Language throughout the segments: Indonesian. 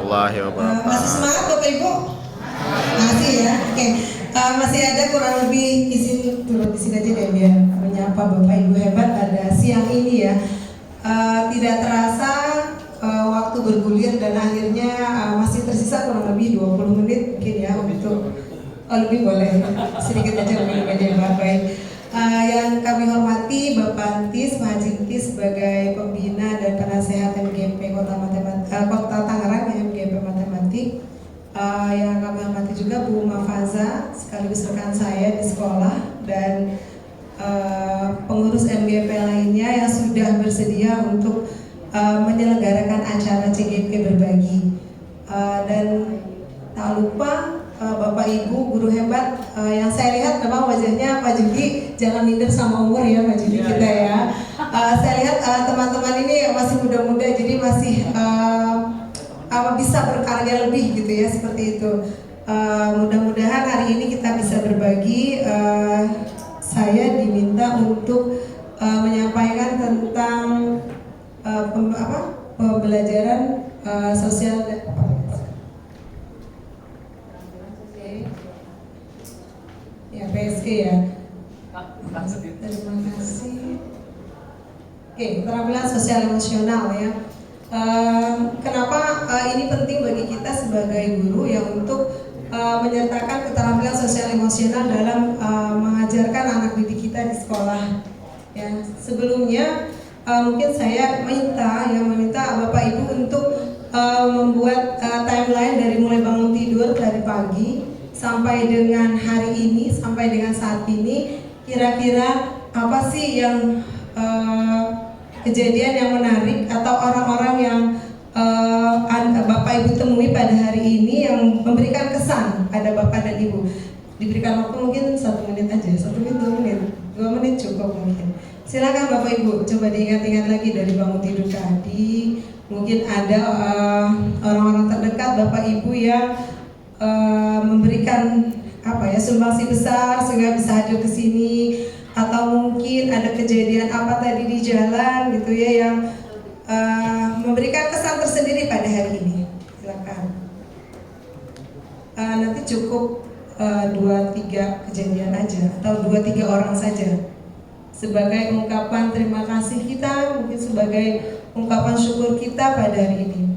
warahmatullahi wabarakatuh. Masih semangat Bapak Ibu? Masih ya, oke. Masih ada kurang lebih, izin turun di sini aja deh biar menyapa Bapak Ibu hebat pada siang ini ya. Tidak terasa waktu bergulir dan akhirnya masih tersisa kurang lebih 20 menit mungkin ya untuk lebih boleh sedikit aja lebih banyak baik. Yang kami hormati Bapak Antis, Pak Haji Antis sebagai pembina dan penasehat MGP Kota Tangerang MGP Matematik. Yang kami hormati juga Bu Mafaza sekaligus rekan saya di sekolah dan pengurus MGP lainnya yang sudah bersedia untuk menyelenggarakan acara CGP berbagi. Dan tak lupa Bapak Ibu guru hebat yang saya lihat memang wajahnya Pak Judi jangan minder sama umur ya Pak Judi kita ya. Saya lihat teman-teman ini masih muda-muda jadi masih bisa berkarya lebih gitu ya seperti itu. Mudah-mudahan hari ini kita bisa berbagi. Saya diminta untuk menyampaikan tentang pembelajaran sosial ya PSG ya. Terima kasih. Oke, keterampilan sosial emosional ya. Kenapa ini penting bagi kita sebagai guru yang untuk menyertakan keterampilan sosial emosional dalam mengajarkan anak didik kita di sekolah. Ya, sebelumnya mungkin saya meminta Bapak Ibu untuk membuat timeline dari mulai bangun tidur dari pagi sampai dengan hari ini, sampai dengan saat ini, kira-kira apa sih yang kejadian yang menarik atau orang-orang yang Bapak Ibu temui pada hari ini yang memberikan kesan pada Bapak dan Ibu. Diberikan waktu mungkin 1 menit aja, 1 menit, 2 menit, 2 menit cukup mungkin. Silakan Bapak Ibu, coba diingat-ingat lagi dari bangun tidur tadi. Mungkin ada orang-orang terdekat Bapak Ibu yang memberikan sumbangsi besar sehingga bisa hadir ke sini, atau mungkin ada kejadian apa tadi di jalan gitu ya yang memberikan kesan tersendiri pada hari ini. Silakan. Nanti cukup 2-3 kejadian aja atau 2-3 orang saja sebagai ungkapan terima kasih kita, mungkin sebagai ungkapan syukur kita pada hari ini.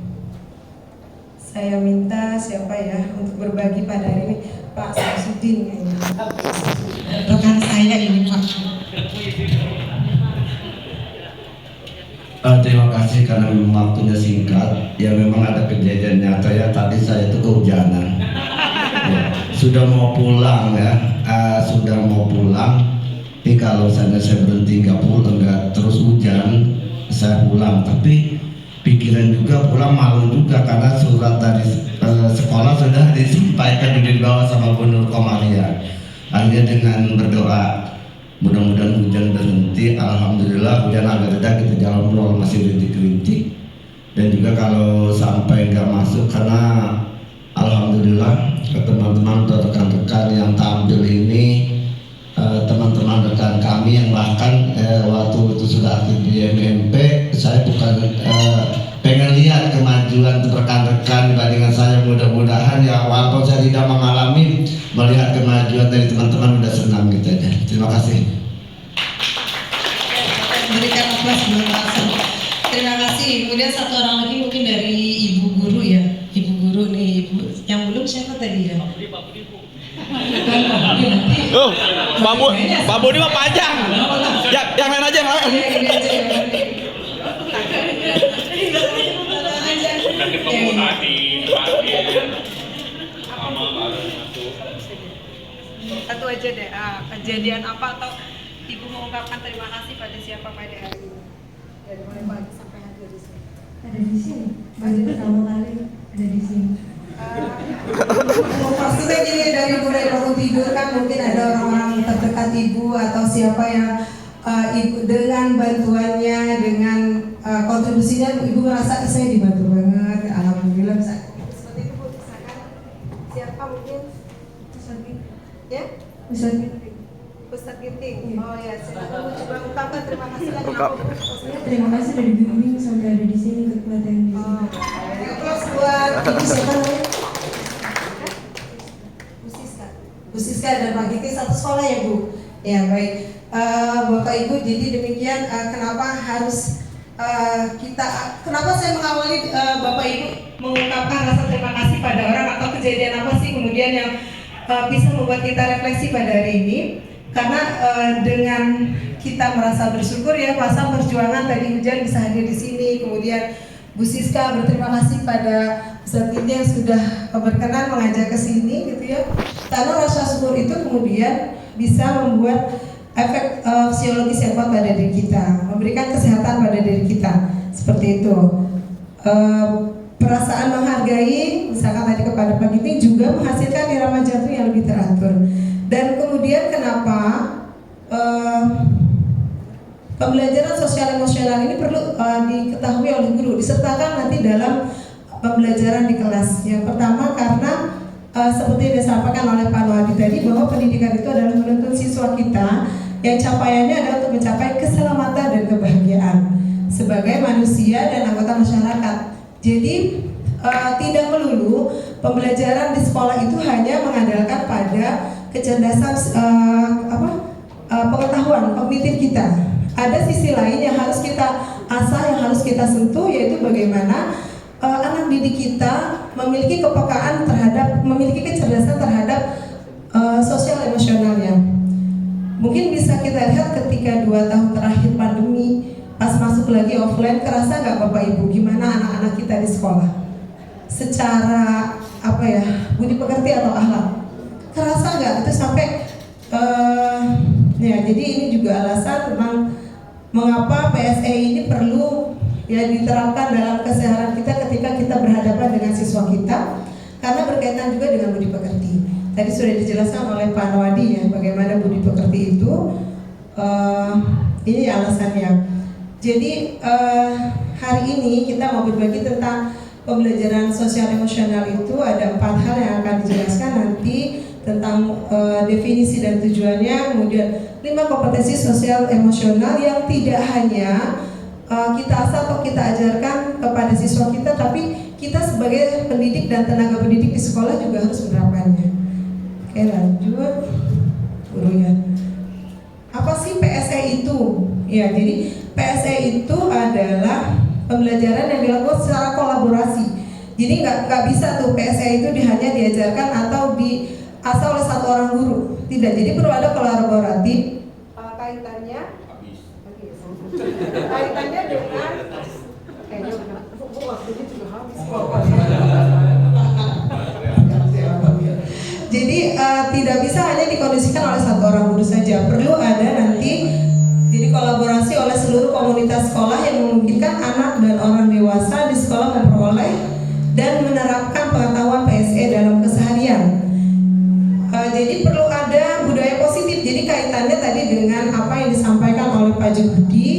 Saya minta siapa ya untuk berbagi pada hari ini, Pak Samsudin ini. Rekan saya ini Pak. Terima kasih karena memang waktunya singkat. Ya memang ada kejadian nyata ya, tadi saya itu kehujanan. Ya, sudah mau pulang ya, sudah mau pulang. Tapi kalau saya berhenti nggak terus hujan, saya pulang. Tapi pikiran juga pulang malu juga karena surat dari sekolah sudah disampaikan di bawah sama Bu Nur Komaria. Akhirnya dengan berdoa mudah-mudahan hujan berhenti. Alhamdulillah hujan agak reda, kita jalan pulang masih rintik-rintik. Dan juga kalau sampai nggak masuk karena alhamdulillah ke teman-teman atau rekan-rekan yang tampil ini, teman-teman rekan kami yang bahkan waktu itu sudah aktif di MMP, saya bukan pengen lihat kemajuan rekan-rekan dibandingkan saya. Mudah-mudahan ya walaupun saya tidak mengalami, melihat kemajuan dari teman-teman udah senang gitu aja. Terima kasih. Berikan aplaus buat Pak Hasan. Terima kasih. Kemudian satu orang lagi mungkin dari Ibu Guru ya. Ibu Guru nih, Ibu. Yang belum siapa tadi ya? Pak Budi mah panjang. Ya, yang lain aja, yang lain. Satu aja deh. Kejadian apa atau Ibu mengungkapkan terima kasih pada siapa pada hari ini? Dari mulai pagi sampai hadir di sini. Ada di sini. Baru pertama kali ada di sini. Maksudnya gini, dari mulai bangun tidur kan mungkin ada orang-orang terdekat Ibu atau siapa yang Ibu dengan bantuannya, dengan kontribusinya Ibu merasa saya dibantu banget. Alhamdulillah bisa. Seperti itu Bu, misalkan siapa mungkin? Ya? Ustadz Ginting. Oh ya, silakan Bu coba ungkapkan terima kasih lagi. Terima kasih sudah dibimbing sampai ada di sini, ketua yang di sini. Terus buat siapa namanya? Bu Siska dan Pak Giti satu sekolah ya Bu? Ya baik. Bapak Ibu, jadi demikian kenapa harus kenapa saya mengawali Bapak Ibu mengungkapkan rasa terima kasih pada orang atau kejadian apa sih kemudian yang bisa membuat kita refleksi pada hari ini? Karena dengan kita merasa bersyukur ya, masa perjuangan tadi Hujan bisa hadir di sini, kemudian Bu Siska berterima kasih pada Ustadz Tindi yang sudah berkenan mengajak ke sini gitu ya. Karena rasa syukur itu kemudian bisa membuat efek fisiologis yang kuat pada diri kita, memberikan kesehatan pada diri kita, seperti itu. Perasaan menghargai, misalkan tadi kepada Pak Giti juga menghasilkan irama jantung yang lebih teratur. Dan kemudian kenapa pembelajaran sosial emosional ini perlu diketahui oleh guru, disertakan nanti dalam pembelajaran di kelas. Yang pertama karena seperti yang disampaikan oleh Pak Noadi tadi, bahwa pendidikan itu adalah menuntun siswa kita yang capaiannya adalah untuk mencapai keselamatan dan kebahagiaan sebagai manusia dan anggota masyarakat. Jadi tidak melulu pembelajaran di sekolah itu hanya mengandalkan pada kecerdasan pengetahuan kognitif kita. Ada sisi lain yang harus kita asah, yang harus kita sentuh, yaitu bagaimana anak didik kita memiliki kepekaan terhadap, memiliki kecerdasan terhadap sosial emosionalnya. Mungkin bisa kita lihat ketika 2 tahun terakhir pandemi, pas masuk lagi offline, kerasa nggak Bapak Ibu gimana anak-anak kita di sekolah? Secara budi pekerti atau akhlak? Kerasa nggak itu sampai ya, jadi ini juga alasan tentang mengapa PSE ini perlu ya diterapkan dalam keseharian kita ketika kita berhadapan dengan siswa kita, karena berkaitan juga dengan budi pekerti. Tadi sudah dijelaskan oleh Pak Nawadi ya bagaimana budi pekerti itu. Ini alasannya. Jadi hari ini kita mau berbagi tentang pembelajaran sosial emosional itu. Ada 4 hal yang akan dijelaskan nanti tentang definisi dan tujuannya, kemudian 5 kompetensi sosial emosional yang tidak hanya kita asal atau kita ajarkan kepada siswa kita, tapi kita sebagai pendidik dan tenaga pendidik di sekolah juga harus menerapkannya. Oke, lanjut gurunya. Apa sih PSE itu? Ya, jadi PSE itu adalah pembelajaran yang dilakukan secara kolaborasi. Jadi nggak bisa tuh PSE itu hanya diajarkan atau asal oleh satu orang guru. Tidak, jadi perlu ada kolaboratif. Kaitannya dengan jadi tidak bisa hanya dikondisikan oleh satu orang guru saja. Perlu ada nanti jadi kolaborasi oleh seluruh komunitas sekolah yang memungkinkan anak dan orang dewasa di sekolah memperoleh dan menerapkan pengetahuan PSE dalam keseharian. Jadi perlu ada budaya positif. Jadi kaitannya tadi dengan apa yang disampaikan oleh Pak Judi,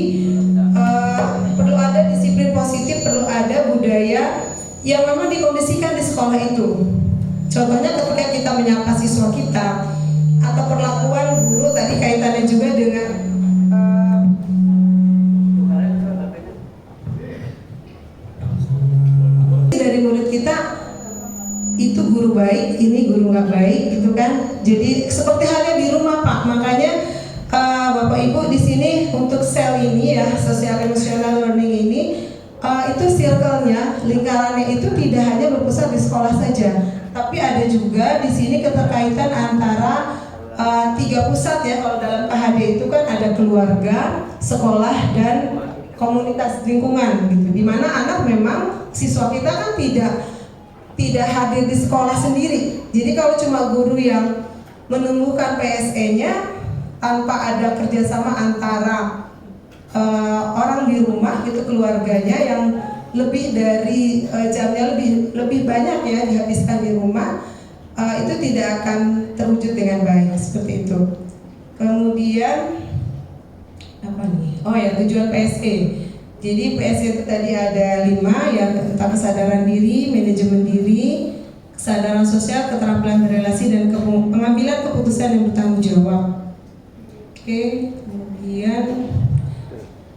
perlu ada disiplin positif, perlu ada budaya yang memang dikondisikan di sekolah itu. Contohnya ketika kita menyapa siswa kita atau perlakuan guru, tadi kaitannya juga dengan dari murid kita itu guru baik, ini guru nggak baik, gitu kan? Jadi seperti halnya di rumah Pak, makanya Bapak Ibu di sini untuk sel ini ya, social emotional learning ini itu circle-nya, lingkarannya itu tidak hanya berpusat di sekolah saja, tapi ada juga di sini keterkaitan antara 3 pusat ya. Kalau dalam PHD itu kan ada keluarga, sekolah, dan komunitas lingkungan gitu. Dimana anak memang siswa kita kan tidak hadir di sekolah sendiri. Jadi kalau cuma guru yang menumbuhkan PSE-nya tanpa ada kerjasama antara orang di rumah gitu, keluarganya yang lebih dari jamnya lebih banyak ya dihabiskan di rumah, itu tidak akan terwujud dengan baik seperti itu. Kemudian apa nih? Oh ya, tujuan PSE. Jadi PSE itu tadi ada 5 yang tentang kesadaran diri, manajemen diri, kesadaran sosial, keterampilan berrelasi, dan pengambilan keputusan yang bertanggung jawab. Oke, kemudian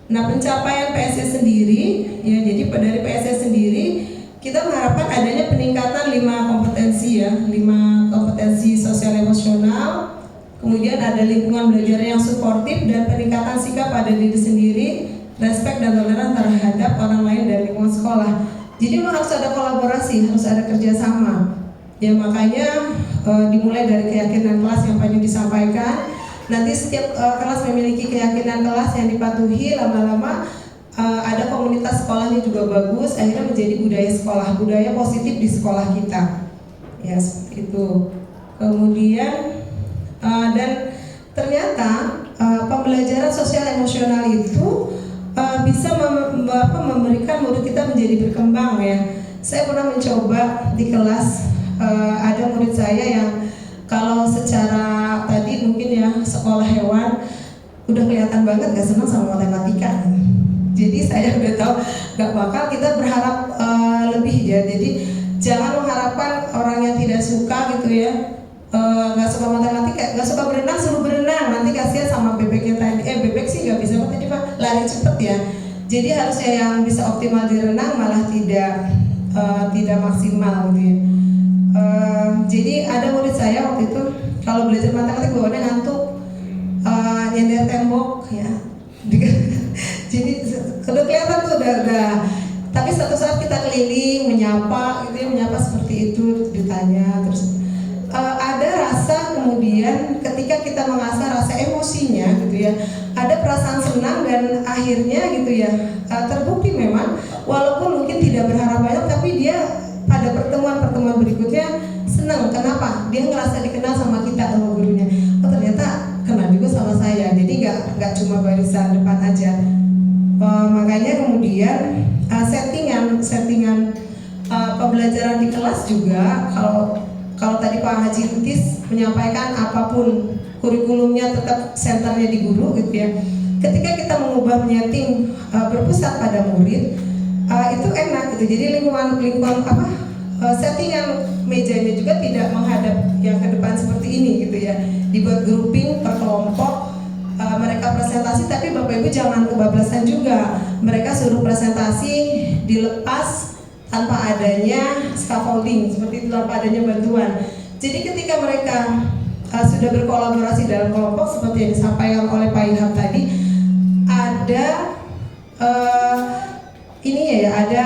pencapaian PSE sendiri ya, jadi dari PSE sendiri kita mengharapkan adanya peningkatan peningkatan 5 kompetensi ya, 5 kompetensi sosial emosional. Kemudian ada lingkungan belajar yang suportif dan peningkatan sikap pada diri sendiri, respek dan toleran terhadap orang lain dan lingkungan sekolah. Jadi memang harus ada kolaborasi, harus ada kerjasama. Ya makanya dimulai dari keyakinan kelas yang Pak Yu disampaikan. Nanti setiap kelas memiliki keyakinan kelas yang dipatuhi, lama-lama ada komunitas sekolahnya juga bagus, akhirnya menjadi budaya sekolah, budaya positif di sekolah kita. Ya seperti itu. Kemudian dan ternyata pembelajaran sosial emosional itu bisa memberikan murid kita menjadi berkembang ya. Saya pernah mencoba di kelas, ada murid saya yang kalau secara tadi mungkin ya sekolah hewan udah kelihatan banget gak senang sama matematika. Jadi saya udah tahu gak bakal kita berharap lebih ya. Jadi jangan mengharapkan orang yang tidak suka gitu ya, gak suka matematika, gak suka berenang, suruh berenang, nanti kasihan sama bebeknya tadi. Bebek sih gak bisa tadi Pak, lari cepet ya. Jadi harusnya yang bisa optimal di renang malah tidak maksimal gitu ya. Jadi ada murid saya waktu itu kalau belajar matematika bawaannya ngantuk, nyender tembok ya. Jadi udah kelihatan tuh udah. Tapi satu saat kita keliling menyapa, gitu ya, menyapa seperti itu, ditanya terus ada rasa kemudian ketika kita mengasah rasa emosinya gitu ya, ada perasaan senang dan akhirnya gitu ya terbukti memang walaupun mungkin tidak berharap banyak tapi dia pada pertemuan berikutnya senang. Kenapa? Dia ngerasa dikenal sama kita, sama gurunya. Oh ternyata kenal juga sama saya. Jadi nggak cuma barisan depan aja. Makanya kemudian settingan pembelajaran di kelas juga kalau tadi Pak Haji Entis menyampaikan apapun kurikulumnya tetap senternya di guru gitu ya. Ketika kita mengubah menyeting berpusat pada murid itu enak gitu. Jadi lingkungan settingan mejanya juga tidak menghadap yang ke depan seperti ini gitu ya. Dibuat grouping per kelompok, mereka presentasi tapi Bapak Ibu jangan kebablasan juga. Mereka suruh presentasi dilepas tanpa adanya scaffolding, seperti itu, tanpa adanya bantuan. Jadi ketika mereka sudah berkolaborasi dalam kelompok seperti yang disampaikan oleh Pak Ilham tadi, ada ada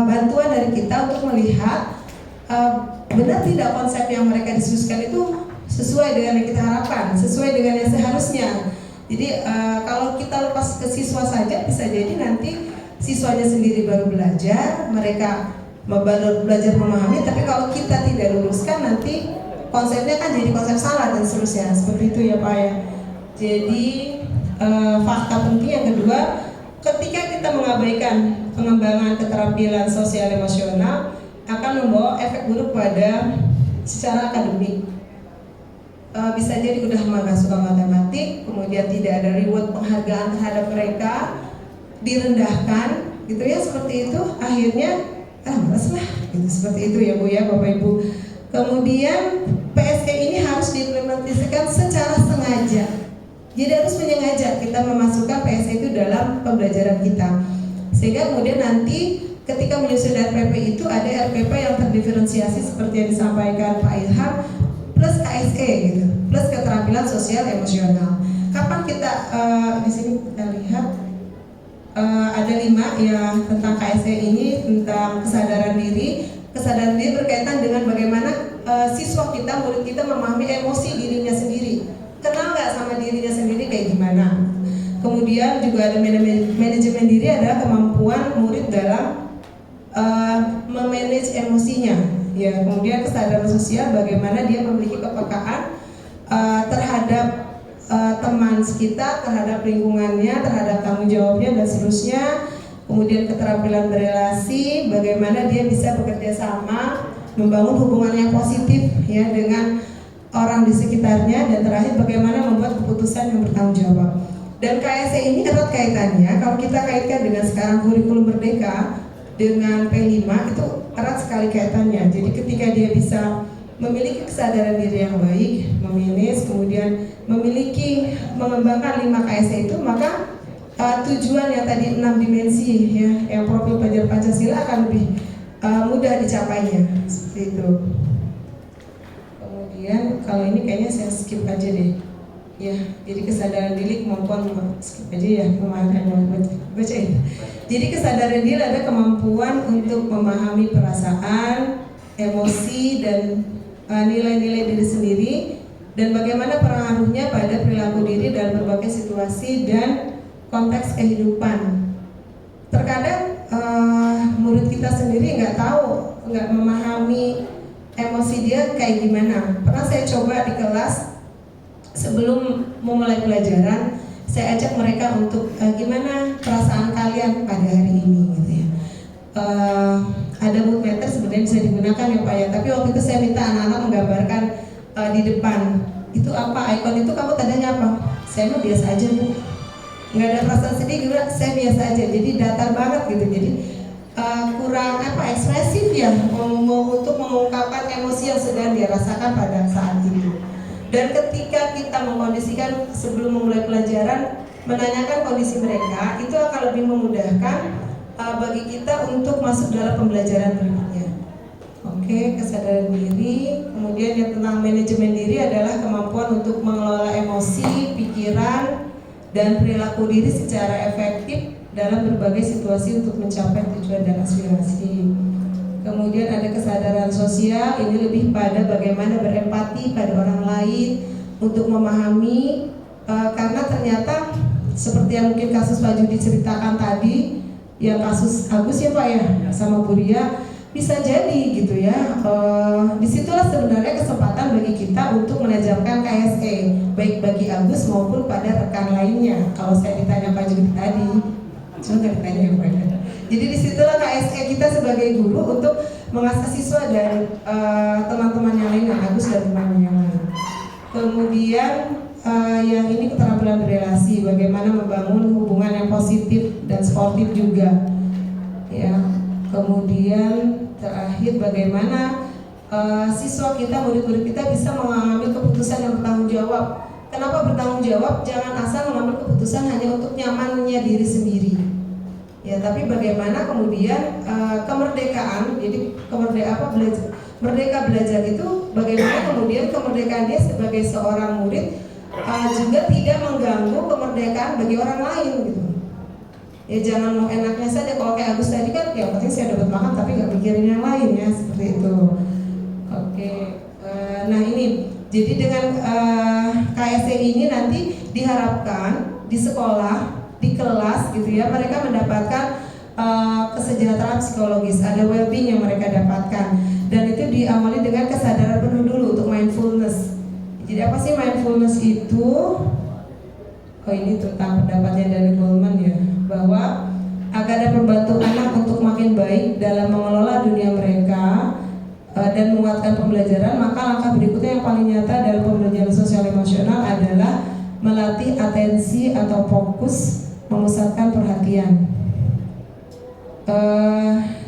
bantuan dari kita untuk melihat benar tidak konsep yang mereka diskusikan itu sesuai dengan yang kita harapkan, sesuai dengan yang seharusnya. Jadi kalau kita lepas ke siswa saja bisa jadi nanti siswanya sendiri baru belajar, mereka baru belajar memahami, tapi kalau kita tidak luruskan nanti konsepnya kan jadi konsep salah dan seterusnya. Seperti itu ya Pak ya. Jadi fakta penting yang kedua, ketika kita mengabaikan pengembangan keterampilan sosial emosional akan membawa efek buruk pada secara akademik. Bisa jadi udah nggak suka matematik, kemudian tidak ada reward penghargaan terhadap mereka, direndahkan gitu ya, seperti itu akhirnya males lah gitu, seperti itu ya Bu ya Bapak Ibu. Kemudian PSE ini harus diimplementasikan secara sengaja. Jadi harus menyengaja kita memasukkan PSE itu dalam pembelajaran kita, sehingga kemudian nanti ketika menyusun RPP itu ada RPP yang terdiferensiasi seperti yang disampaikan Pak Ilham plus KSE gitu, plus keterampilan sosial emosional. Kapan kita di sini kita lihat ada 5 ya tentang KSE ini, tentang kesadaran diri. Kesadaran diri berkaitan dengan bagaimana siswa kita, murid kita memahami emosi dirinya sendiri, kenal nggak sama dirinya sendiri kayak gimana. Kemudian juga ada manajemen diri, adalah kemampuan murid dalam memanage emosinya. Ya, kemudian kesadaran sosial, bagaimana dia memiliki kepekaan terhadap teman sekitar, terhadap lingkungannya, terhadap tanggung jawabnya dan seterusnya. Kemudian keterampilan berelasi, bagaimana dia bisa bekerja sama, membangun hubungan yang positif ya dengan orang di sekitarnya, dan terakhir bagaimana membuat keputusan yang bertanggung jawab. Dan KSE ini erat kaitannya, kalau kita kaitkan dengan sekarang kurikulum merdeka dengan P5 itu erat sekali kaitannya. Jadi ketika dia bisa memiliki kesadaran diri yang baik, memanage, kemudian mengembangkan 5 KSE itu, maka tujuan yang tadi 6 dimensi ya, yang profil pelajar Pancasila akan lebih mudah dicapainya, seperti itu. Kemudian kalau ini kayaknya saya skip aja deh. Ya, jadi kesadaran diri, kemampuan skip aja ya, kemarin baca ya. Jadi kesadaran diri ada kemampuan untuk memahami perasaan, emosi dan nilai-nilai diri sendiri dan bagaimana pengaruhnya pada perilaku diri dalam berbagai situasi dan konteks kehidupan. Terkadang murid kita sendiri nggak tahu, nggak memahami emosi dia kayak gimana. Pernah saya coba di kelas sebelum memulai pelajaran, saya ajak mereka untuk gimana perasaan kalian pada hari ini, gitu ya. Ada mood meter sebenarnya bisa digunakan ya Pak ya. Tapi waktu itu saya minta anak-anak menggambarkan di depan itu apa, ikon itu kamu tandanya apa? Saya mah biasa aja Bu, nggak ada perasaan sedih juga, saya biasa aja. Jadi datar banget gitu. Jadi kurang ekspresif ya untuk mengungkapkan emosi yang sedang dia rasakan pada saat itu. Dan ketika kita mengkondisikan sebelum memulai pelajaran, menanyakan kondisi mereka, itu akan lebih memudahkan bagi kita untuk masuk dalam pembelajaran berikutnya. Oke, kesadaran diri. Kemudian yang tentang manajemen diri adalah kemampuan untuk mengelola emosi, pikiran, dan perilaku diri secara efektif dalam berbagai situasi untuk mencapai tujuan dan aspirasi. Kemudian ada kesadaran sosial, ini lebih pada bagaimana berempati pada orang lain untuk memahami, karena ternyata seperti yang mungkin kasus Pak Judi ceritakan tadi, yang kasus Agus ya Pak ya, sama Bu Ria, bisa jadi gitu ya. Disitulah sebenarnya kesempatan bagi kita untuk menajamkan KSE, baik bagi Agus maupun pada rekan lainnya. Kalau saya ditanya Pak Judi tadi, cuma nggak ditanya ya Pak. Jadi disitulah KSE kita sebagai guru untuk mengasah siswa dan teman-teman yang lain, Agus dan teman-teman yang lain. Kemudian yang ini keterampilan berrelasi, bagaimana membangun hubungan yang positif dan sportif juga. Ya. Kemudian terakhir bagaimana siswa kita, murid-murid kita bisa mengambil keputusan yang bertanggung jawab. Kenapa bertanggung jawab? Jangan asal mengambil keputusan hanya untuk nyamannya diri sendiri. Ya, tapi bagaimana kemudian kemerdekaan, jadi merdeka belajar itu bagaimana kemudian kemerdekaan dia sebagai seorang murid juga tidak mengganggu kemerdekaan bagi orang lain gitu. Ya jangan mau enaknya saja, kalau kayak Agus tadi kan yang penting saya dapat makan tapi nggak mikirin yang lain ya, seperti itu. Oke, nah ini jadi dengan KSE ini nanti diharapkan di sekolah, di kelas gitu ya, mereka mendapatkan kesejahteraan psikologis, ada well-being yang mereka dapatkan, dan itu diawali dengan kesadaran penuh dulu untuk mindfulness. Jadi apa sih mindfulness itu? Oh ini tentang pendapatnya dari Goleman ya, bahwa agar dapat membantu anak untuk makin baik dalam mengelola dunia mereka dan menguatkan pembelajaran, maka langkah berikutnya yang paling nyata dalam pembelajaran sosial emosional adalah melatih atensi atau fokus, memusatkan perhatian.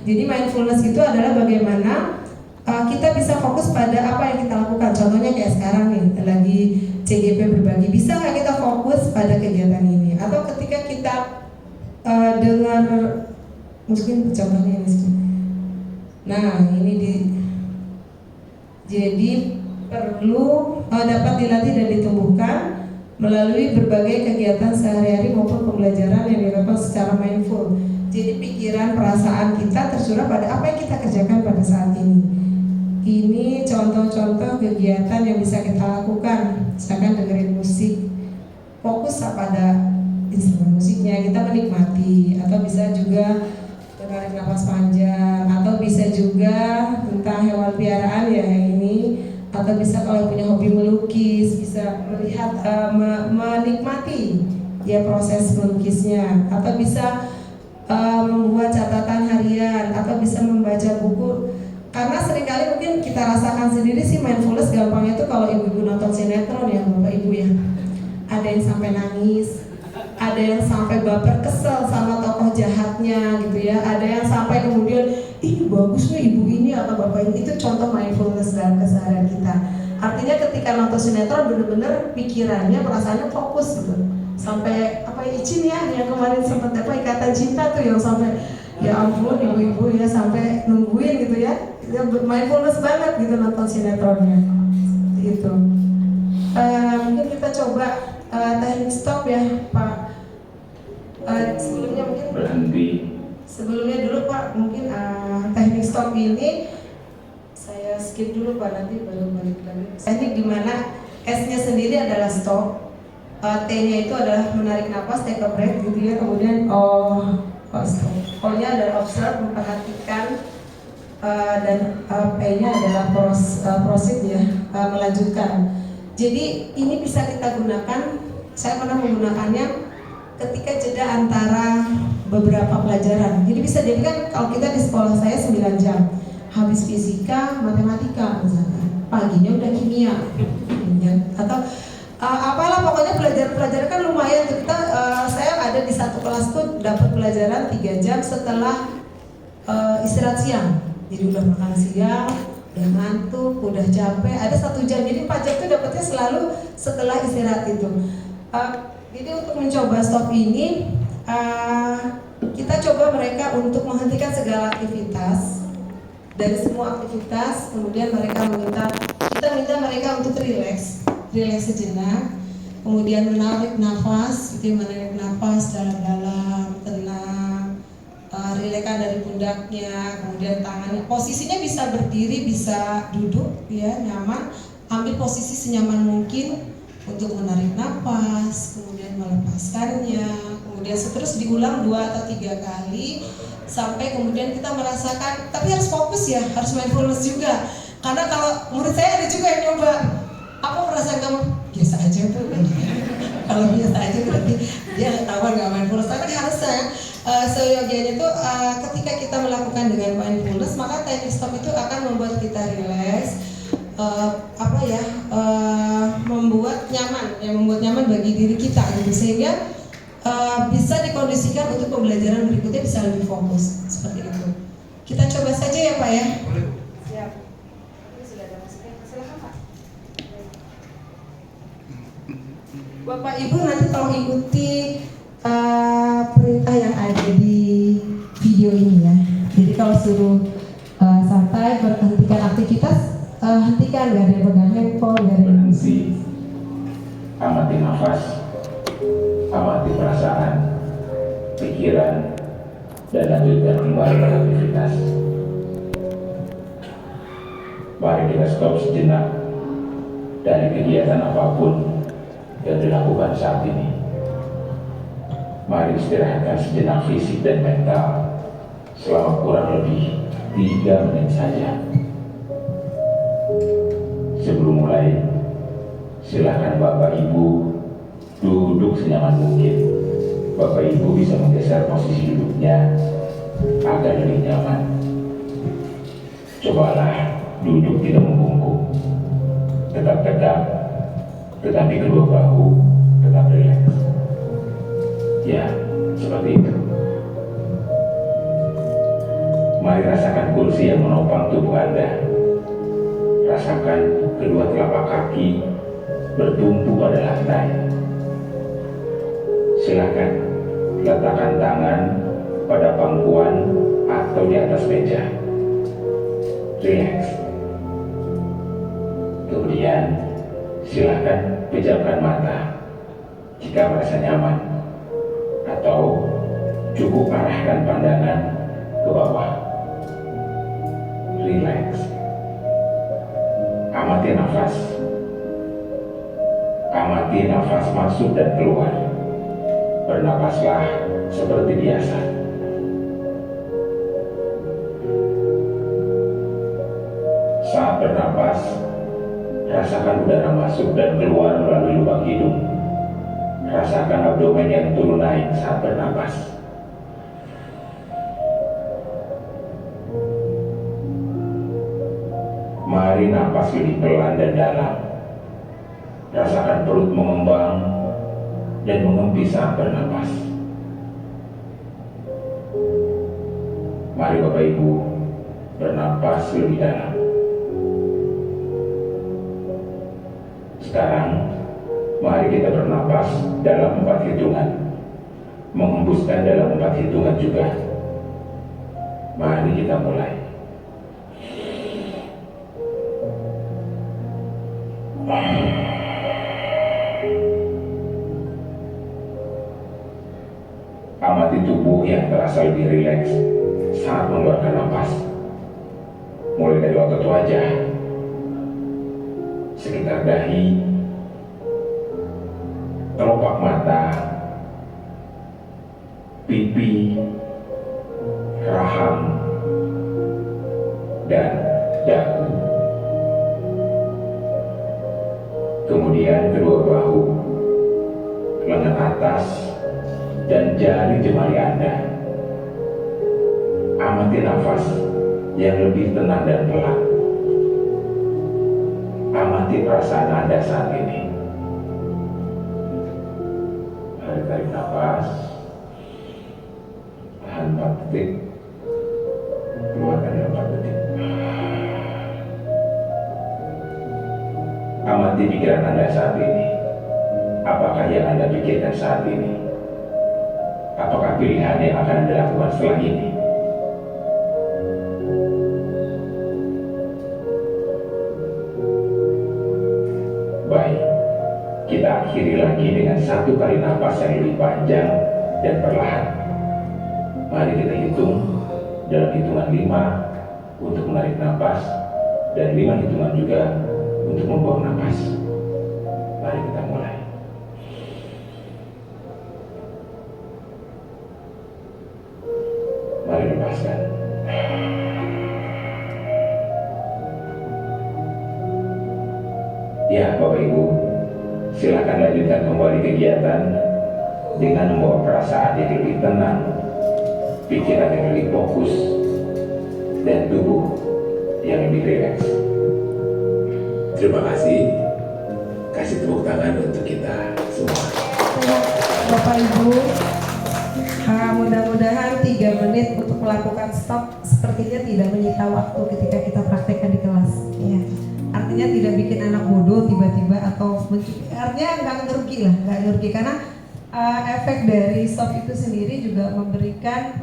Jadi mindfulness itu adalah bagaimana kita bisa fokus pada apa yang kita lakukan. Contohnya kayak sekarang nih, lagi CGP berbagi, bisa nggak kita fokus pada kegiatan ini? Atau ketika kita dengar, mungkin contohnya ini. Nah ini jadi perlu dapat dilatih dan ditumbuhkan melalui berbagai kegiatan sehari-hari maupun pembelajaran yang dilakukan secara mindful. Jadi pikiran, perasaan kita tercurah pada apa yang kita kerjakan pada saat ini. Ini contoh-contoh kegiatan yang bisa kita lakukan. Misalkan dengerin musik, fokus pada instrumen musiknya, kita menikmati. Atau bisa juga menarik nafas panjang. Atau bisa juga tentang hewan piaraan ya ini. Atau bisa kalau punya hobi melukis, bisa melihat, menikmati ya proses melukisnya. Atau bisa membuat catatan harian, atau bisa membaca buku. Karena seringkali mungkin kita rasakan sendiri sih mindfulness gampangnya itu kalau ibu-ibu nonton sinetron ya bapak ibu ya. Ada yang sampai nangis, ada yang sampai baper kesel sama tokoh jahatnya gitu ya. Ada yang sampai kemudian ih bagus nih ibu ini atau bapak ini. Itu contoh mindfulness dalam keseharian kita. Artinya ketika nonton sinetron benar-benar pikirannya, perasaannya fokus gitu. Sampai apa Icin ya yang kemarin sempat ikatan cinta tuh yang sampai Ya ampun ibu-ibu ya sampai nungguin gitu ya. Dia mindfulness banget gitu nonton sinetronnya. Gitu. Mungkin kita coba teknik stop ya Pak. Sebelumnya mungkin berhenti. Sebelumnya dulu Pak, mungkin teknik stop ini saya skip dulu Pak, nanti baru balik lagi. Teknik dimana S-nya sendiri adalah stop, T-nya itu adalah menarik nafas, take a breath gitu ya, kemudian stop. O-nya adalah observe, memperhatikan, dan P-nya adalah proceed ya, melanjutkan. Jadi ini bisa kita gunakan, saya pernah menggunakannya ketika jeda antara beberapa pelajaran. Jadi bisa jadi kan kalau kita di sekolah saya 9 jam, habis fisika, matematika misalkan, paginya udah kimia, atau apalah pokoknya pelajaran kan lumayan tuh. Kita saya ada di satu kelas tuh dapat pelajaran 3 jam setelah istirahat siang. Jadi udah makan siang, udah ngantuk, udah capek, ada 1 jam. Jadi 4 jam tuh dapatnya selalu setelah istirahat itu. Jadi untuk mencoba stop ini, kita coba mereka untuk menghentikan segala aktivitas, dari semua aktivitas. Kemudian kita minta mereka untuk relax sejenak. Kemudian menarik nafas, menarik nafas dalam-dalam, tenang, rilekan dari pundaknya. Kemudian tangannya, posisinya bisa berdiri, bisa duduk, ya nyaman. Ambil posisi senyaman mungkin untuk menarik nafas, kemudian melepaskannya, kemudian terus diulang 2 atau 3 kali sampai kemudian kita merasakan. Tapi harus fokus ya, harus mindfulness juga. Karena kalau murid saya ada juga yang nyoba, apa perasaan kamu? Biasa aja Bu. Kalau biasa aja berarti dia ketahuan nggak mindfulness. Tapi harusnya seyogianya itu ketika kita melakukan dengan mindfulness, maka teknik stop itu akan membuat kita relax. Membuat nyaman bagi diri kita gitu, sehingga bisa dikondisikan untuk pembelajaran berikutnya bisa lebih fokus seperti itu. Kita coba saja ya Pak ya. Siap. Ini sudah ada masukan. Silakan Pak. Bapak Ibu nanti tolong ikuti perintah yang ada di video ini ya. Jadi kalau suruh santai, berhentikan aktivitas, hentikan, gak ada yang pegang handphone, gak ada yang musik. Amati nafas, amati perasaan, pikiran, dan lanjutkan kembali beraktivitas. Mari kita stop sejenak dari kegiatan apapun yang dilakukan saat ini. Mari istirahatkan sejenak fisik dan mental selama kurang lebih 3 menit saja. Sebelum mulai, silakan Bapak Ibu duduk senyaman mungkin. Bapak Ibu bisa menggeser posisi duduknya agar lebih nyaman. Cobalah duduk tidak membungkuk, tetap tegak, tetapi kedua bahu tetap rileks. Ya, seperti itu. Mari rasakan kursi yang menopang tubuh Anda. Rasakan kedua telapak kaki bertumpu pada lantai. Silakan letakkan tangan pada pangkuan atau di atas meja. Relax. Kemudian silakan pejamkan mata jika merasa nyaman, atau cukup arahkan pandangan ke bawah. Relax. Amati nafas. Amati nafas masuk dan keluar. Bernapaslah seperti biasa. Saat bernapas, rasakan udara masuk dan keluar melalui lubang hidung. Rasakan abdomen yang turun naik saat bernapas. Mari napas lebih pelan dan dalam. Rasakan perut mengembang dan mengempis saat bernapas. Mari Bapak Ibu bernapas lebih dalam. Sekarang mari kita bernapas dalam 4 hitungan, menghembuskan dalam 4 hitungan juga. Mari kita mulai. Amati tubuh yang terasa lebih rileks saat mengeluarkan napas. Mulai dari otot wajah, sekitar dahi, kelopak mata, pipi, rahang, dan dagu. Kemudian kedua bahu, lengan atas, dan jari jemari Anda. Amati nafas yang lebih tenang dan pelan. Amati perasaan Anda saat ini. Mari tarik nafas, tahan 4 detik, keluarkan dalam 4 detik. Amati pikiran Anda saat ini. Apakah yang Anda pikirkan saat ini? Apakah pilihan yang akan Anda lakukan setelah ini? Baik, kita akhiri lagi dengan 1 kali napas yang lebih panjang dan perlahan. Mari kita hitung dalam hitungan 5 untuk menarik napas dan 5 hitungan juga untuk membuang napas. Mari kita mulai. Mari lepaskan. Ya, Bapak Ibu, silakan lanjutkan kembali kegiatan dengan membawa perasaan yang lebih tenang, pikiran yang lebih fokus, dan tubuh yang lebih rileks. Terima kasih. Kasih tepuk tangan untuk kita semua. Bapak Ibu, mudah-mudahan 3 menit untuk melakukan stop sepertinya tidak menyita waktu ketika kita praktekkan di kelas. Ya. Artinya tidak bikin anak bodoh tiba-tiba atau artinya nggak ngerugi karena efek dari stop itu sendiri juga memberikan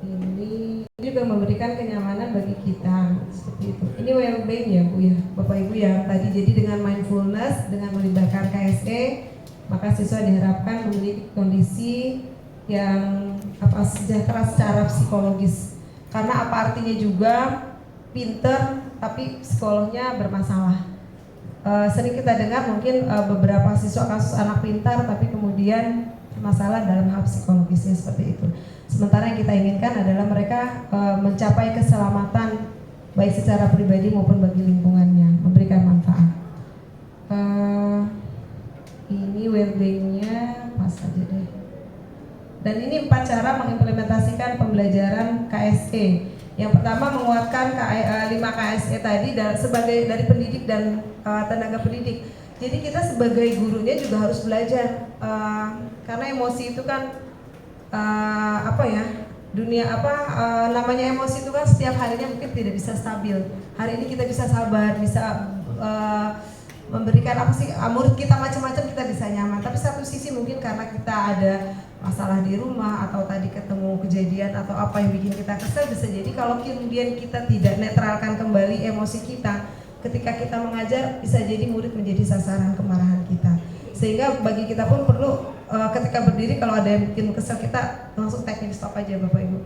ini juga memberikan kenyamanan bagi kita seperti itu. Ini well-being ya Bu ya, Bapak Ibu ya. Tadi jadi dengan mindfulness, dengan melibatkan KSE, maka siswa diharapkan memiliki kondisi yang sejahtera secara psikologis. Karena apa artinya juga pinter tapi psikolognya bermasalah. Sering kita dengar mungkin beberapa siswa kasus anak pintar tapi kemudian masalah dalam hal psikologisnya seperti itu. Sementara yang kita inginkan adalah mereka mencapai keselamatan baik secara pribadi maupun bagi lingkungannya, memberikan manfaat. Ini well-being-nya pas aja deh. Dan ini 4 cara mengimplementasikan pembelajaran KSE. Yang pertama menguatkan 5 KSE tadi sebagai dari pendidik dan tenaga pendidik. Jadi kita sebagai gurunya juga harus belajar karena emosi itu kan namanya emosi itu kan setiap harinya mungkin tidak bisa stabil. Hari ini kita bisa sabar, bisa memberikan murid kita macam-macam kita bisa nyaman. Tapi satu sisi mungkin karena kita ada masalah di rumah atau tadi ketemu kejadian atau apa yang bikin kita kesel, bisa jadi kalau kemudian kita tidak netralkan kembali emosi kita ketika kita mengajar, bisa jadi murid menjadi sasaran kemarahan kita. Sehingga bagi kita pun perlu ketika berdiri kalau ada yang bikin kesel kita langsung teknik stop aja Bapak Ibu.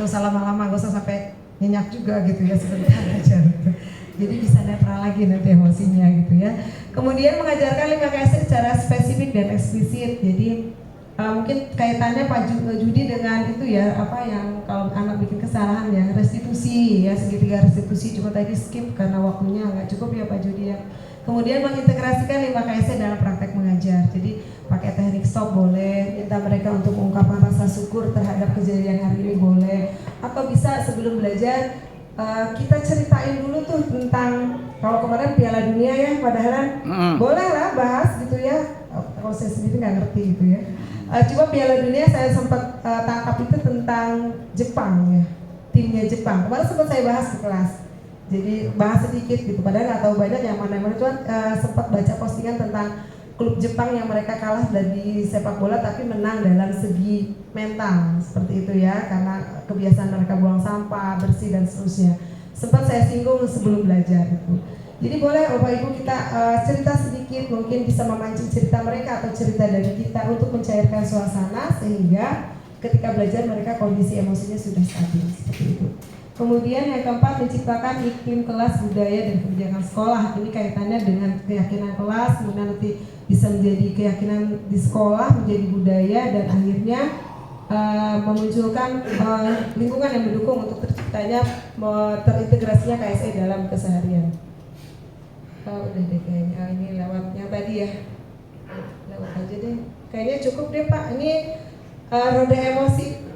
Gak usah lama-lama, gak usah sampai nyenyak juga gitu ya, sebentar aja gitu. Jadi bisa netral lagi nanti emosinya gitu ya. Kemudian mengajarkan 5 KSE secara spesifik dan eksplisit. Jadi mungkin kaitannya Pak Judi dengan itu ya, yang kalau anak bikin kesalahan ya, restitusi ya, segitiga restitusi, cuma tadi skip karena waktunya nggak cukup ya Pak Judi ya. Kemudian mengintegrasikan 5 KSE dalam praktek mengajar. Jadi pakai teknik stop boleh, minta mereka untuk mengungkapkan rasa syukur terhadap kejadian hari ini boleh, atau bisa sebelum belajar kita ceritain dulu tuh tentang kalau kemarin Piala Dunia ya, padahal boleh lah bahas gitu ya. Kalau saya sendiri nggak ngerti gitu ya. Coba Piala Dunia saya sempat tangkap itu tentang Jepang ya, timnya Jepang. Kemarin sempat saya bahas di kelas. Jadi bahas sedikit gitu, padahal nggak tahu banyak yang mana-mana. Cuman sempat baca postingan tentang klub Jepang yang mereka kalah dari sepak bola tapi menang dalam segi mental seperti itu ya, karena kebiasaan mereka buang sampah, bersih dan seterusnya. Sempat saya singgung sebelum belajar itu. Jadi boleh Bapak Ibu kita cerita sedikit, mungkin bisa memancing cerita mereka atau cerita dari kita untuk mencairkan suasana sehingga ketika belajar mereka kondisi emosinya sudah stabil seperti itu. Kemudian yang keempat, menciptakan iklim kelas, budaya dan kebijakan sekolah. Ini kaitannya dengan keyakinan kelas, kemudian nanti bisa menjadi keyakinan di sekolah, menjadi budaya, dan akhirnya memunculkan lingkungan yang mendukung untuk terciptanya, terintegrasinya KSE dalam keseharian. Udah deh kayaknya, ini lewat yang tadi ya, lewat aja deh. Kayaknya cukup deh Pak. Ini roda emosi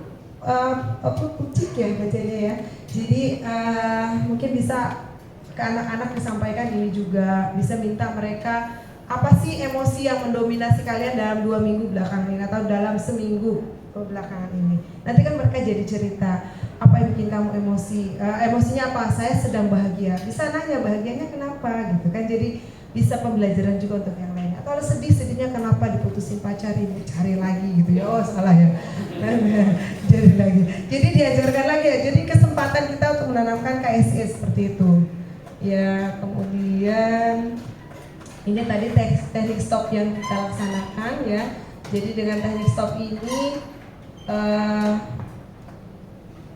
kucing ya bacanya ya. Jadi mungkin bisa ke anak-anak disampaikan ini juga, bisa minta mereka apa sih emosi yang mendominasi kalian dalam 2 minggu belakangan ini atau dalam seminggu belakangan ini. Nanti kan mereka jadi cerita apa yang bikin kamu emosi, emosinya apa, saya sedang bahagia, bisa nanya bahagianya kenapa gitu kan. Jadi bisa pembelajaran juga untuk yang lain. Atau sedihnya kenapa diputusin pacar ini, cari lagi gitu ya. Oh salah ya. Cari lagi. Jadi diajarkan lagi ya. Jadi kesempatan kita untuk menanamkan KSE seperti itu. Ya, kemudian ini tadi teknik stop yang kita laksanakan ya. Jadi dengan teknik stop ini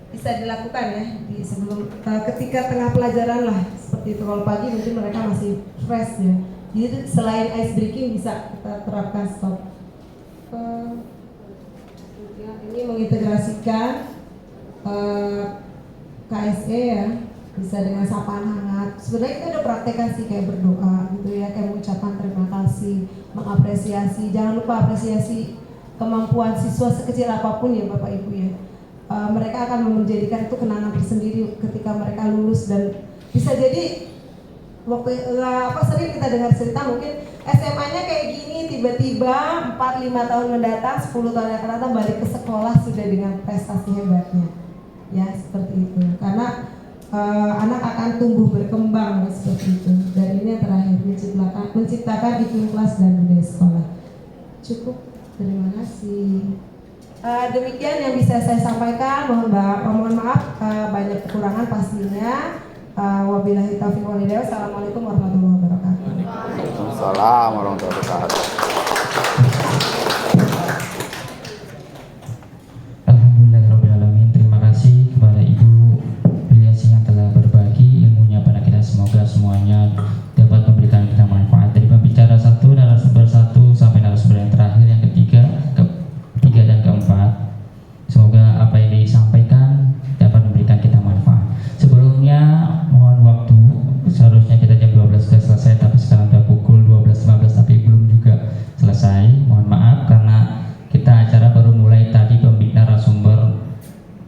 bisa dilakukan ya di sebelum ketika tengah pelajaran lah seperti itu. Kalau pagi mungkin mereka masih fresh ya. Jadi selain ice breaking bisa kita terapkan stop. Ini mengintegrasikan KSE ya, bisa dengan sapaan hangat. Sebenarnya kita udah praktekkan sih kayak berdoa gitu ya, kayak mengucapkan terima kasih, mengapresiasi. Jangan lupa apresiasi kemampuan siswa sekecil apapun ya Bapak Ibu ya. Mereka akan menjadikan itu kenangan tersendiri ketika mereka lulus, dan bisa jadi waktu sering kita dengar cerita mungkin SMA-nya kayak gini, tiba-tiba 4-5 tahun mendatang, 10 tahun yang akan datang balik ke sekolah sudah dengan prestasi hebatnya ya, seperti itu. Karena anak akan tumbuh berkembang seperti itu. Dan ini yang terakhir, menciptakan iklim kelas dan budaya sekolah. Cukup, terima kasih. Demikian yang bisa saya sampaikan. Mohon maaf banyak kekurangan pastinya. Wabillahi taufiq wal hidayah. Assalamualaikum warahmatullahi wabarakatuh. Waalaikumsalam warahmatullahi wabarakatuh. Alhamdulillahirrahmanirrahim. Terima kasih kepada Ibu Biliasi yang telah berbagi ilmunya pada kita. Semoga semuanya dapat memberikan kita manfaat. Dari pembicara 1, narasumber 1 sampai narasumber yang terakhir, yang ketiga dan keempat, semoga apa yang disampaikan dapat memberikan kita manfaat. Sebelumnya mohon waktu, seharusnya kita jam 12 sudah selesai, tapi sekarang sudah pukul 12.15 tapi belum juga selesai. Mohon maaf karena kita acara baru mulai tadi, narasumber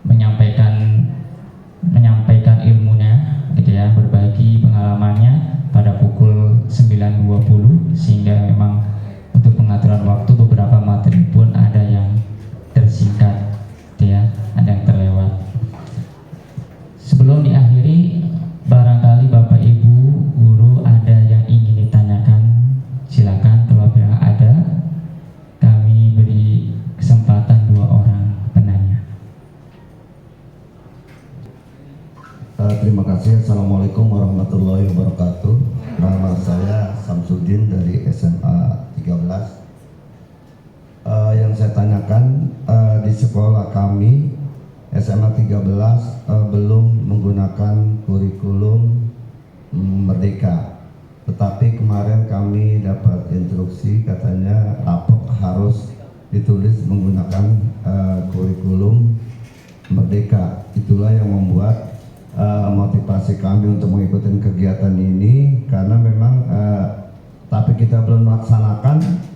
menyampaikan ilmunya gitu ya, berbagi pengalamannya pada pukul 9.20, sehingga memang untuk pengaturan waktu beberapa materi pun ada yang tersingkat gitu ya, ada yang terlewat. Sebelum diakhiri, barangkali Bapak Ibu guru ada yang ingin ditanyakan, silakan. Kalau yang ada, kami beri kesempatan 2 orang penanya. Terima kasih. Assalamualaikum warahmatullahi wabarakatuh. Nama saya Samsudin dari SMA 13. Yang saya tanyakan, di sekolah kami SMA 13 belum menggunakan kurikulum Merdeka. Tetapi kemarin kami dapat instruksi katanya rapot harus ditulis menggunakan kurikulum Merdeka. Itulah yang membuat motivasi kami untuk mengikuti kegiatan ini, karena memang tapi kita belum melaksanakan.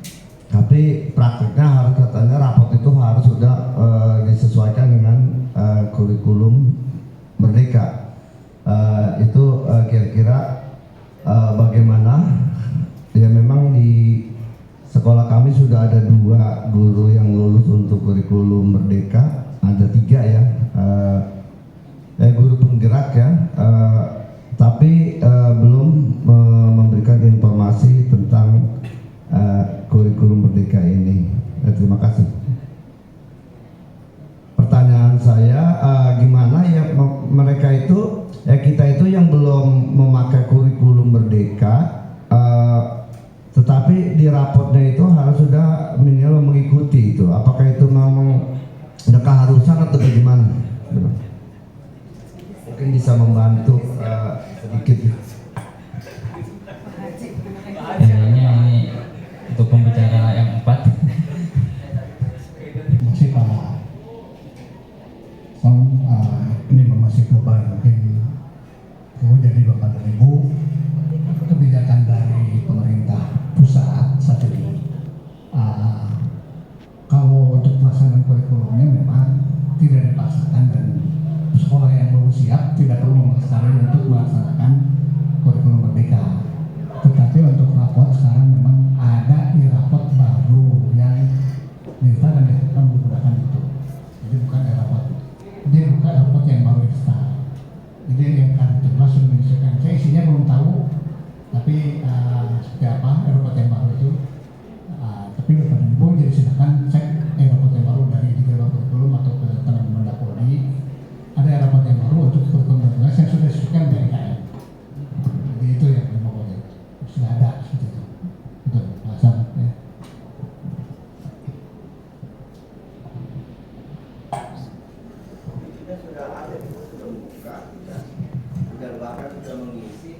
Tapi prakteknya harus, katanya rapot itu harus sudah disesuaikan dengan kurikulum Merdeka. Itu kira-kira bagaimana? Ya memang di sekolah kami sudah ada 2 guru yang lulus untuk kurikulum Merdeka, ada 3 ya, guru penggerak ya, tapi belum memberikan informasi tentang kurikulum Merdeka ini. Terima kasih. Pertanyaan saya, gimana ya mereka itu, kita itu yang belum memakai kurikulum Merdeka, tetapi di rapotnya itu harus sudah minimal mengikuti itu. Apakah itu memang ada keharusan atau bagaimana? Mungkin bisa membantu sedikit. Kayaknya ini untuk pembicara yang 4. Masih ini masih global, mungkin jadi Bapak dan Ibu, kebijakan dari pemerintah pusat saat ini, kalau untuk pelaksanaan kurikulumnya memang tidak dipaksakan, dan sekolah yang baru siap tidak perlu memaksakan untuk melaksanakan kurikulum Merdeka. Tetapi untuk rapot sekarang memang ada rapot baru yang minta dan diharapkan menggunakan itu. Jadi bukan rapot, dia bukan rapot yang baru install. Jadi yang akan termasuk menyesuaikan. Saya isinya belum tahu, tapi seperti apa rapot yang baru itu. Tapi Bapak dan Ibu jadi silakan cek rapot yang baru dari Dirjen Kurikulum atau ke teman-teman Dapolri. Ada rapot yang baru untuk kurikulum yang sudah disesuaikan dari KM. Jadi itu yang pokoknya sudah ada seperti itu. Betul, alasan ya. Kita sudah ada, kita sudah buka, sudah bahkan sudah mengisi,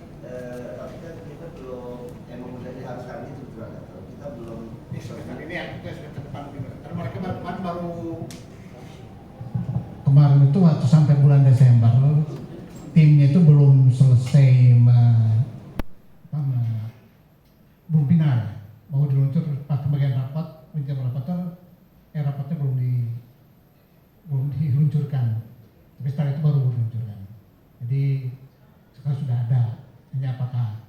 tapi kan kita belum emang sudah diharuskan itu juga, kita belum. Ini yang kita sudah ke depan, karena mereka baru kemarin itu waktu sampai bulan Desember timnya itu belum selesai belum final, mau diluncur pas bagian rapat, rapatnya belum diluncurkan, tapi setelah itu baru diluncurkan. Jadi sekarang sudah ada. Ini apakah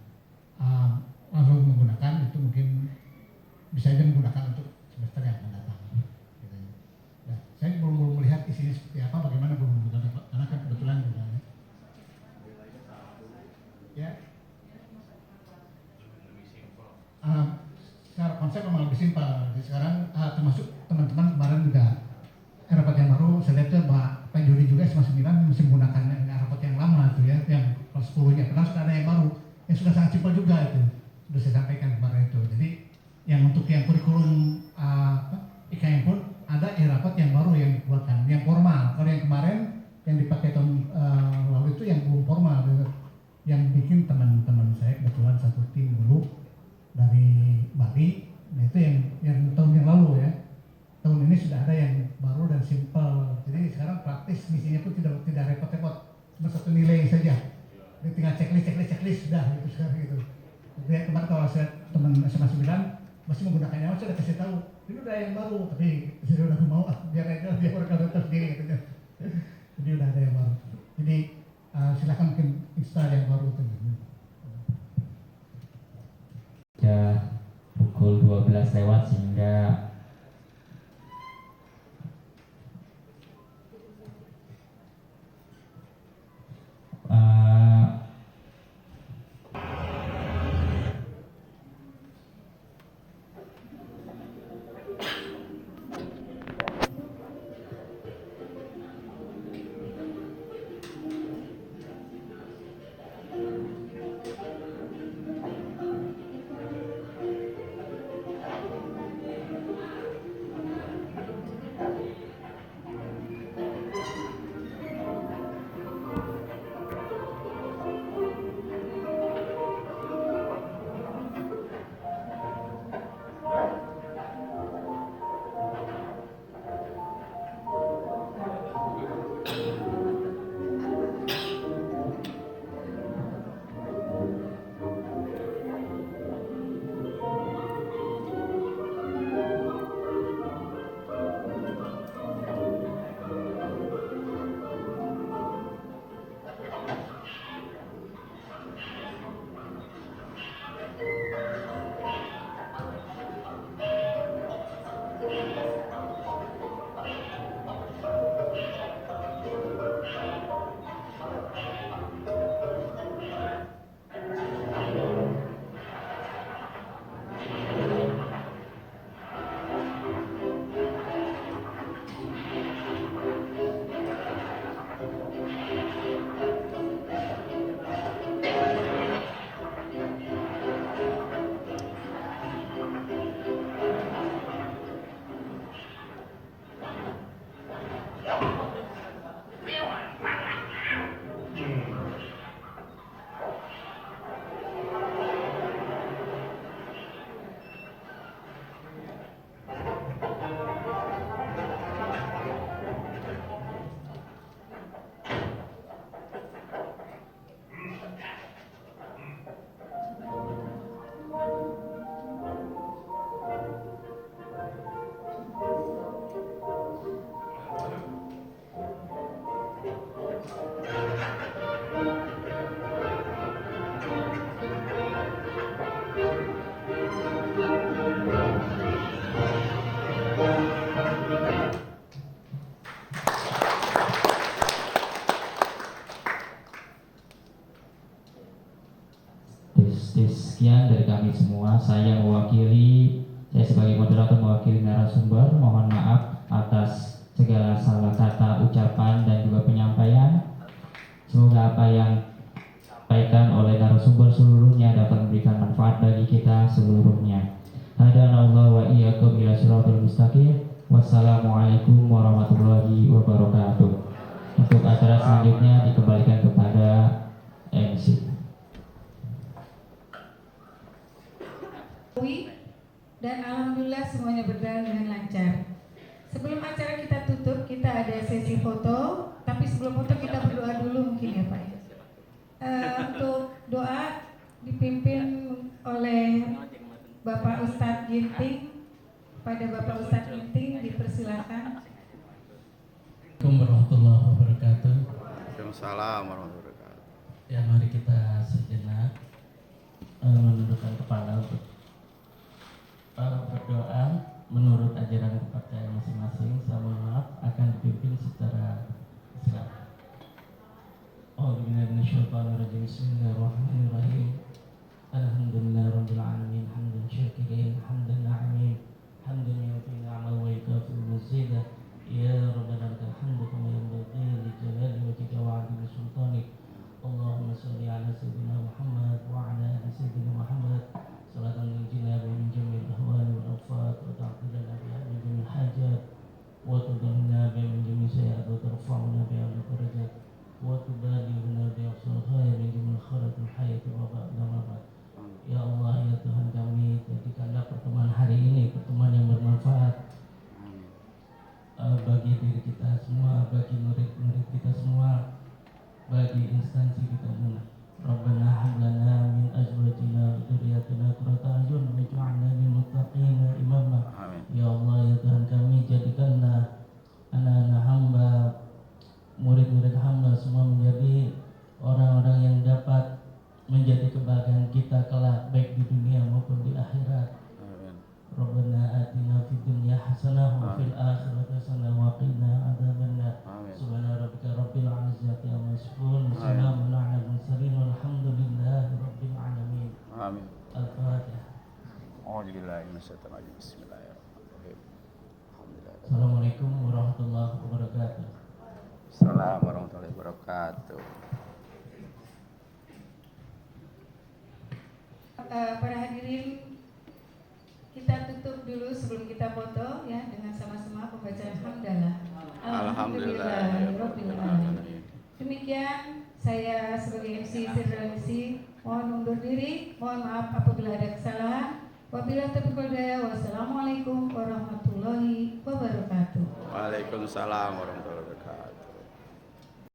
langsung menggunakan itu, mungkin bisa aja menggunakan untuk semester yang akan datang. Gitu. Nah, saya belum melihat isinya seperti apa, bagaimana belum menggunakan, karena kan kebetulan juga. Ya. Secara konsep memang lebih simpel. Jadi sekarang termasuk teman-teman kemarin juga rapat yang baru, saya lihat tuh Pak Jody juga SMA 9 masih menggunakan rapat yang lama itu ya, yang kelas 10-nya. Padahal sudah ada yang baru, yang sudah sangat simpel juga itu. Sudah saya sampaikan kemarin itu. Jadi yang untuk yang kurikulum IKM pun ada rapat yang baru yang dikeluarkan, yang formal. Kalau yang kemarin yang dipakai tahun lalu itu yang belum formal gitu. Yang bikin teman-teman saya kebetulan satu tim dulu dari Bali. Nah itu yang tahun yang lalu ya. Tahun ini sudah ada yang baru dan simpel. Jadi sekarang praktis misinya pun tidak repot-repot, cuma satu nilai saja. Jadi tinggal checklist sudah gitu sekarang gitu. Jadi kemarin kalau saya teman SMA 9 masih menggunakannya, saya sudah kasih tahu ini udah yang baru, tapi saya udah mau biar aja dia berkata sendiri gitu. Jadi udah ada yang baru. Jadi silakan mungkin install yang baru itu. Ya pukul 12 lewat sehingga semua. Saya sebagai moderator mewakili narasumber, mohon maaf atas segala salah kata, ucapan, dan juga penyampaian. Semoga apa yang disampaikan oleh narasumber seluruhnya dapat memberikan manfaat bagi kita seluruhnya. Hadanallahu wa iyyakum ila shiratal mustaqim. Wassalamualaikum warahmatullahi wabarakatuh. Untuk acara selanjutnya dikembalikan kepada MC. Dan alhamdulillah semuanya berjalan dengan lancar. Sebelum acara kita tutup, kita ada sesi foto. Tapi sebelum foto kita berdoa dulu mungkin ya Pak. Untuk doa dipimpin oleh Bapak Ustadz Ginting. Pada Bapak Ustadz Ginting dipersilakan. Assalamualaikum warahmatullahi wabarakatuh. Waalaikumsalam warahmatullahi wabarakatuh. Ya, mari kita sejenak menundukkan kepala untuk berdoa menurut ajaran kepercayaan masing-masing. Saya mohon maaf akan dipimpin secara Islam. Bismillahirrahmanirrahim. Alhamdulillahirabbil alamin, hamdan syakirin, hamdan na'imin, hamdan yufi ni'amahu wa yukafi mazidah. Ya Rabbana lakal hamdu kama yanbaghi li jalali wajhika wa 'azimi sultanik. Allahumma shalli ala sayyidina Muhammad wa ala ali sayyidina Muhammad. Salatan tunjina biha min jami'il ahwali wal afat wa ta'tilana biha min jami'il hajat wa tudhhirna biha min jami'i sayyi'at wa tarfa'una biha ila darajat wa tubalighuna biha aqsal khair min jami'il khairatil hayati wa ba'da mamat. Ya Allah, ya Tuhan kami, jadikanlah pertemuan hari ini pertemuan yang bermanfaat bagi diri kita semua, bagi murid-murid kita semua, bagi instansi kita semua. Rabbana hab lana min azwajina wa dzurriyyatina qurrata a'yun waj'alna lil muttaqina imama. Ya Allah, ya Tuhan kami, jadikanlah anak-anak hamba, murid-murid hamba semua menjadi orang-orang yang dapat menjadi kebahagiaan kita kelak, baik di dunia maupun di akhirat. Rabbana atina fid dunya hasanah wa fil akhirati hasanah wa qina adzabannar. Subhana rabbika rabbil izzati amma yasifun wa salamun alal mursalin walhamdulillahi rabbil alamin. Amin. Al-Fatihah. A'udzubillahi minasyaitonir rajim. Bismillahirrahmanirrahim. Alhamdulillah. Assalamualaikum warahmatullahi wabarakatuh. Assalamualaikum warahmatullahi wabarakatuh. Para hadirin, kita tutup dulu sebelum kita foto ya dengan sama-sama pembacaan hamdalah. Alhamdulillahirabbil alamin. Demikian saya sebagai MC Sirranisi mohon undur diri, mohon maaf apabila ada kesalahan. Wabillahi taufiq wal hidayah. Wassalamualaikum warahmatullahi wabarakatuh. Waalaikumsalam warahmatullahi wabarakatuh.